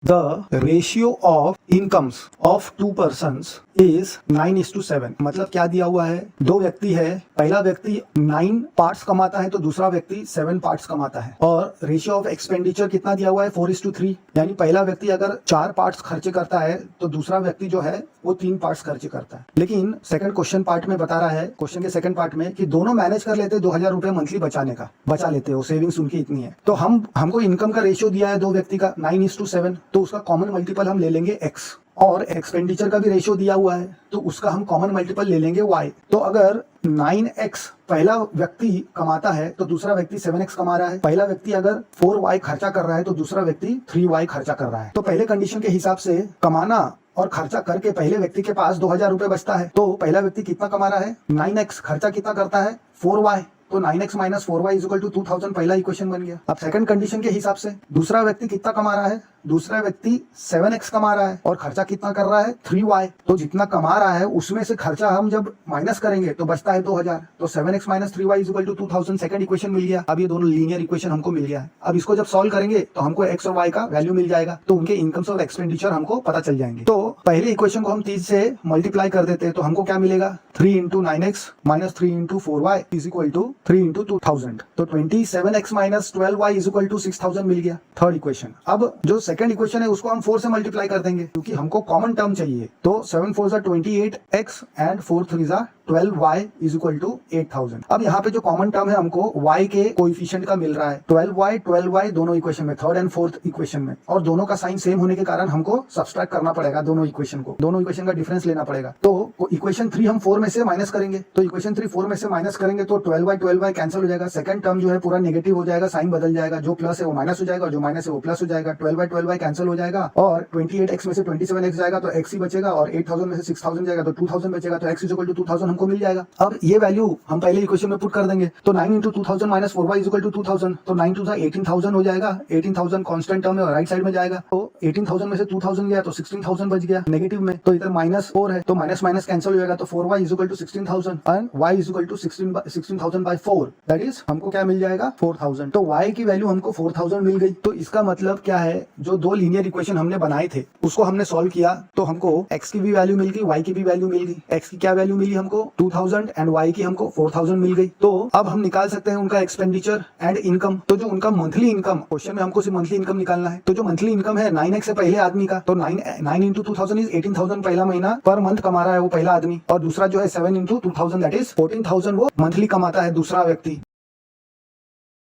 The ratio of incomes of two persons is 9:7। मतलब क्या दिया हुआ है, दो व्यक्ति है, पहला व्यक्ति 9 पार्ट्स कमाता है तो दूसरा व्यक्ति 7 पार्ट्स कमाता है, और रेशियो ऑफ एक्सपेंडिचर कितना दिया हुआ है 4:3। यानी पहला व्यक्ति अगर 4 पार्ट्स खर्चे करता है तो दूसरा व्यक्ति जो है वो 3 पार्ट्स खर्चे करता है। लेकिन सेकंड क्वेश्चन पार्ट में बता रहा है, क्वेश्चन के सेकंड पार्ट में, कि दोनों मैनेज कर लेते 2000 रुपए मंथली बचा लेते हो, सेविंग्स उनकी इतनी है। तो हमको इनकम का रेशियो दिया है दो व्यक्ति का 9:7, तो उसका कॉमन मल्टीपल हम ले लेंगे x, और एक्सपेंडिचर का भी रेशियो दिया हुआ है तो उसका हम कॉमन मल्टीपल ले लेंगे y। तो अगर 9x पहला व्यक्ति कमाता है तो दूसरा व्यक्ति 7x कमा रहा है, पहला व्यक्ति अगर 4y खर्चा कर रहा है तो दूसरा व्यक्ति 3y खर्चा कर रहा है। तो पहले कंडीशन के हिसाब से कमाना और खर्चा करके पहले व्यक्ति के पास 2000 रुपए बचता है, तो पहला व्यक्ति कितना कमा रहा है 9x, खर्चा कितना करता है 4y, तो 9x minus 4y is equal to 2000 पहला इक्वेशन बन गया। अब सेकंड कंडीशन के हिसाब से दूसरा व्यक्ति कितना कमा रहा है, दूसरा व्यक्ति 7x कमा रहा है और खर्चा कितना कर रहा है 3y, तो जितना कमा रहा है उसमें से खर्चा हम जब माइनस करेंगे तो बचता है 2000, तो 7x minus 3y is equal to 2000 second equation मिल गया। अब ये दोनों लीनियर इक्वेशन हमको मिल गया है। अब इसको जब सॉल्व करेंगे तो हमको x और y का वैल्यू मिल जाएगा, तो उनके इनकम्स और एक्सपेंडिचर हमको पता चल जाएंगे। तो पहले इक्वेशन को हम 30 से मल्टीप्लाई कर देते हैं तो हमको क्या मिलेगा 3 into 9x minus 3 into 4y is equal to 3 into 2000, तो 27x minus 12y is equal to 6000 मिल गया थर्ड इक्वेशन। अब जो सेकंड इक्वेशन है उसको हम 4 से मल्टीप्लाई कर देंगे क्योंकि हमको कॉमन टर्म चाहिए, तो 7 4 28x and 4 3 12y is equal to 8000। अब यहाँ पे जो कॉमन टर्म है हमको y के कोएफिशिएंट का मिल रहा है 12y दोनों इक्वेशन में, थर्ड एंड फोर्थ इक्वेशन में, और दोनों का साइन सेम होने के कारण हमको सब्सट्रैक्ट करना पड़ेगा दोनों इक्वेशन को, दोनों इक्वेशन का डिफरेंस लेना पड़ेगा। तो इक्वेशन 3 हम 4 में से माइनस करेंगे, तो इक्वेशन 3 4 में से माइनस करेंगे तो 12y कैंसिल हो जाएगा, सेकंड टर्म जो है पूरा नेगेटिव हो जाएगा, साइन बदल जाएगा, जो प्लस है वो माइनस हो जाएगा, जो माइनस है वो प्लस हो जाएगा, 12y कैंसिल हो जाएगा, और 28x में से 27x जाएगा तो x ही बचेगा, और 8000 में से 6000 जाएगा तो 2000 बचेगा, तो x इज इक्वल टू 2000 हमको मिल जाएगा। अब ये वैल्यू हम पहले इक्वेशन में पुट कर देंगे, तो 9 into 2000 minus 4y is equal to 2000, तो 9 टू 18,000 हो जाएगा, 18,000 कांस्टेंट टर्म है और राइट साइड में जाएगा, तो 18,000 में से 2000 गया तो 16,000 बच गया नेगेटिव में, तो इधर माइनस 4 है तो माइनस माइनस कैंसिल हो जाएगा, तो 4y is equal to 16,000 and y is equal to 16,000 by 4, that is हमको क्या मिल जाएगा 4000। तो y की वैल्यू हमको 4000 मिल गई। तो इसका मतलब क्या है, जो दो लीनियर इक्वेशन हमने बनाए थे उसको हमने सॉल्व किया तो हमको x की भी वैल्यू मिल गई, y की भी वैल्यू मिल गई। x की क्या वैल्यू मिली हमको 2000 एंड y की हमको 4000 मिल गई। तो अब हम निकाल सकते हैं उनका एक्सपेंडिचर एंड इनकम। तो जो उनका मंथली इनकम, क्वेश्चन में हमको सिर्फ मंथली इनकम निकालना है, तो जो मंथली इनकम है 9x है पहले आदमी का, तो 9 इंटू 2000 इज 18,000 पहला महीना पर मंथ कमा रहा है वो पहला आदमी, और दूसरा जो है 7 इंटू 2000 दैट इज 14,000 वो मंथली कमाता है दूसरा व्यक्ति।